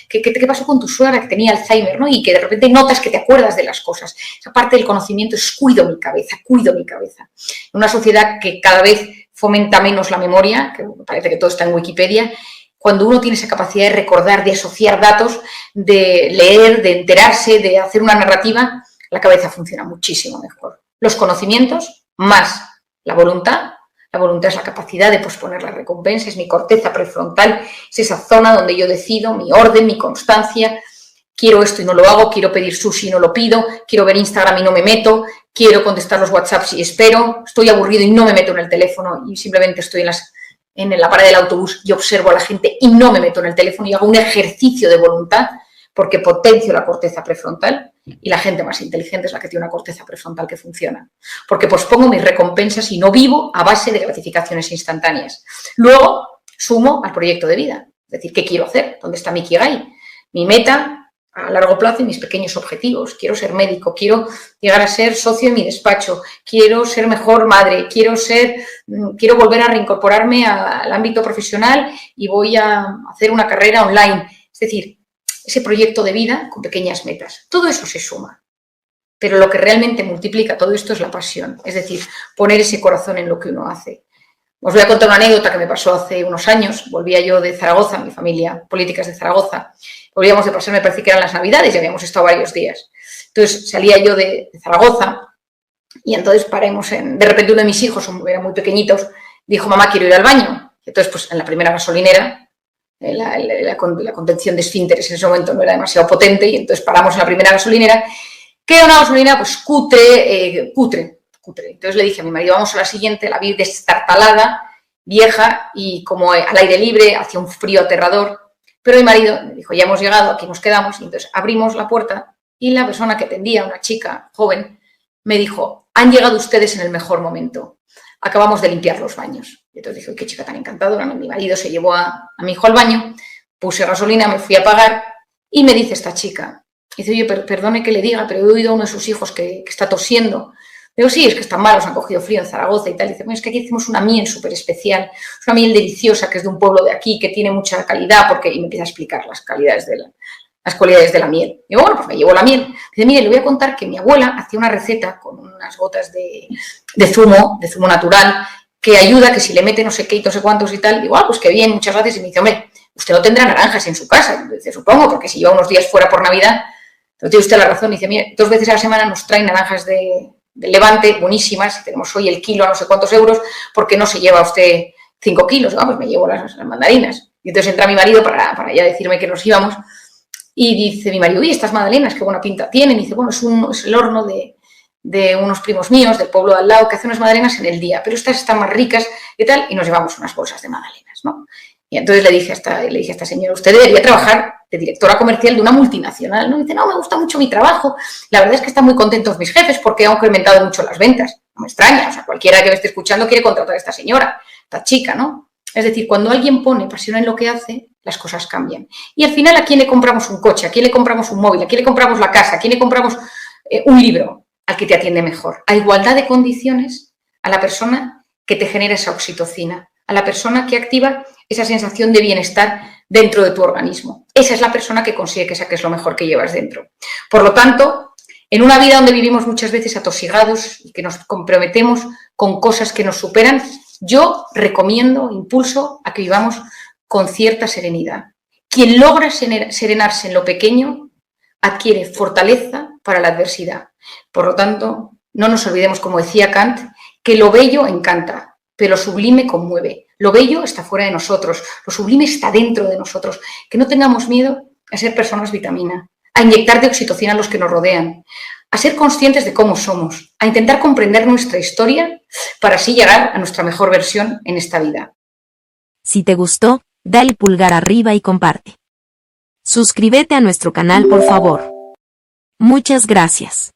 qué pasó con tu suegra que tenía Alzheimer, ¿no? Y que de repente notas que te acuerdas de las cosas. Esa parte del conocimiento es cuido mi cabeza. En una sociedad que cada vez fomenta menos la memoria, que parece que todo está en Wikipedia, cuando uno tiene esa capacidad de recordar, de asociar datos, de leer, de enterarse, de hacer una narrativa, la cabeza funciona muchísimo mejor. Los conocimientos más la voluntad. La voluntad es la capacidad de posponer la recompensa, es mi corteza prefrontal, es esa zona donde yo decido, mi orden, mi constancia. Quiero esto y no lo hago, quiero pedir sushi y no lo pido, quiero ver Instagram y no me meto, quiero contestar los WhatsApps y espero, estoy aburrido y no me meto en el teléfono y simplemente estoy en la parada del autobús y observo a la gente y no me meto en el teléfono y hago un ejercicio de voluntad porque potencio la corteza prefrontal y la gente más inteligente es la que tiene una corteza prefrontal que funciona. Porque pospongo mis recompensas y no vivo a base de gratificaciones instantáneas. Luego sumo al proyecto de vida. Es decir, ¿qué quiero hacer? ¿Dónde está mi Ikigai? Mi meta a largo plazo y mis pequeños objetivos. Quiero ser médico, quiero llegar a ser socio en mi despacho, quiero ser mejor madre, quiero volver a reincorporarme al ámbito profesional y voy a hacer una carrera online. Es decir, ese proyecto de vida con pequeñas metas. Todo eso se suma. Pero lo que realmente multiplica todo esto es la pasión. Es decir, poner ese corazón en lo que uno hace. Os voy a contar una anécdota que me pasó hace unos años. Volvía yo de Zaragoza, mi familia política es de Zaragoza. Volvíamos de pasar, me parece que eran las Navidades, y habíamos estado varios días. Entonces salía yo de Zaragoza y entonces de repente uno de mis hijos, eran muy pequeñitos, dijo, mamá, quiero ir al baño. Entonces, pues en la primera gasolinera, la contención de esfínteres en ese momento no era demasiado potente y entonces paramos en la primera gasolinera, que era una gasolinera pues cutre. Entonces le dije a mi marido, vamos a la siguiente, la vi destartalada, vieja y como al aire libre, hacía un frío aterrador. Pero mi marido me dijo, ya hemos llegado, aquí nos quedamos. Y entonces abrimos la puerta y la persona que atendía, una chica joven, me dijo, han llegado ustedes en el mejor momento. Acabamos de limpiar los baños. Y entonces dije, qué chica tan encantadora, ¿no? Mi marido se llevó a mi hijo al baño, puse gasolina, me fui a pagar y me dice esta chica, dice, oye, perdone que le diga, pero he oído a uno de sus hijos que está tosiendo. Digo, sí, es que están malos, han cogido frío en Zaragoza y tal. Y dice, bueno, es que aquí hacemos una miel súper especial, es una miel deliciosa que es de un pueblo de aquí, que tiene mucha calidad, y me empieza a explicar las cualidades de la miel. Digo, bueno, pues me llevo la miel. Dice, mire, le voy a contar que mi abuela hacía una receta con unas gotas de zumo natural, que ayuda, que si le mete no sé qué y no sé cuántos y tal. Digo, pues qué bien, muchas gracias. Y me dice, hombre, usted no tendrá naranjas en su casa. Dice, supongo, porque si lleva unos días fuera por Navidad, entonces tiene usted la razón. Dice, mire, 2 veces a la semana nos traen naranjas de Levante, buenísimas, tenemos hoy el kilo a no sé cuántos euros, porque no se lleva usted 5 kilos, pues me llevo las mandarinas. Y entonces entra mi marido para ya decirme que nos íbamos y dice mi marido, uy, estas magdalenas, qué buena pinta tienen. Y dice, bueno, es el horno de unos primos míos del pueblo de al lado que hace unas magdalenas en el día, pero estas están más ricas y tal, y nos llevamos unas bolsas de magdalenas, ¿no? Y entonces le dije a esta señora, usted debería trabajar de directora comercial de una multinacional, ¿no? Y dice, no, me gusta mucho mi trabajo. La verdad es que están muy contentos mis jefes porque han incrementado mucho las ventas. No me extraña, o sea, cualquiera que me esté escuchando quiere contratar a esta señora, esta chica, ¿no? Es decir, cuando alguien pone pasión en lo que hace, las cosas cambian. Y al final, ¿a quién le compramos un coche? ¿A quién le compramos un móvil? ¿A quién le compramos la casa? ¿A quién le compramos un libro? Al que te atiende mejor. A igualdad de condiciones, a la persona que te genera esa oxitocina, a la persona que activa esa sensación de bienestar dentro de tu organismo. Esa es la persona que consigue que saques lo mejor que llevas dentro. Por lo tanto, en una vida donde vivimos muchas veces atosigados y que nos comprometemos con cosas que nos superan, yo recomiendo, impulso a que vivamos con cierta serenidad. Quien logra serenarse en lo pequeño adquiere fortaleza para la adversidad. Por lo tanto, no nos olvidemos, como decía Kant, que lo bello encanta, pero lo sublime conmueve. Lo bello está fuera de nosotros, lo sublime está dentro de nosotros. Que no tengamos miedo a ser personas vitamina, a inyectar de oxitocina a los que nos rodean, a ser conscientes de cómo somos, a intentar comprender nuestra historia para así llegar a nuestra mejor versión en esta vida. Si te gustó, dale pulgar arriba y comparte. Suscríbete a nuestro canal, por favor. Muchas gracias.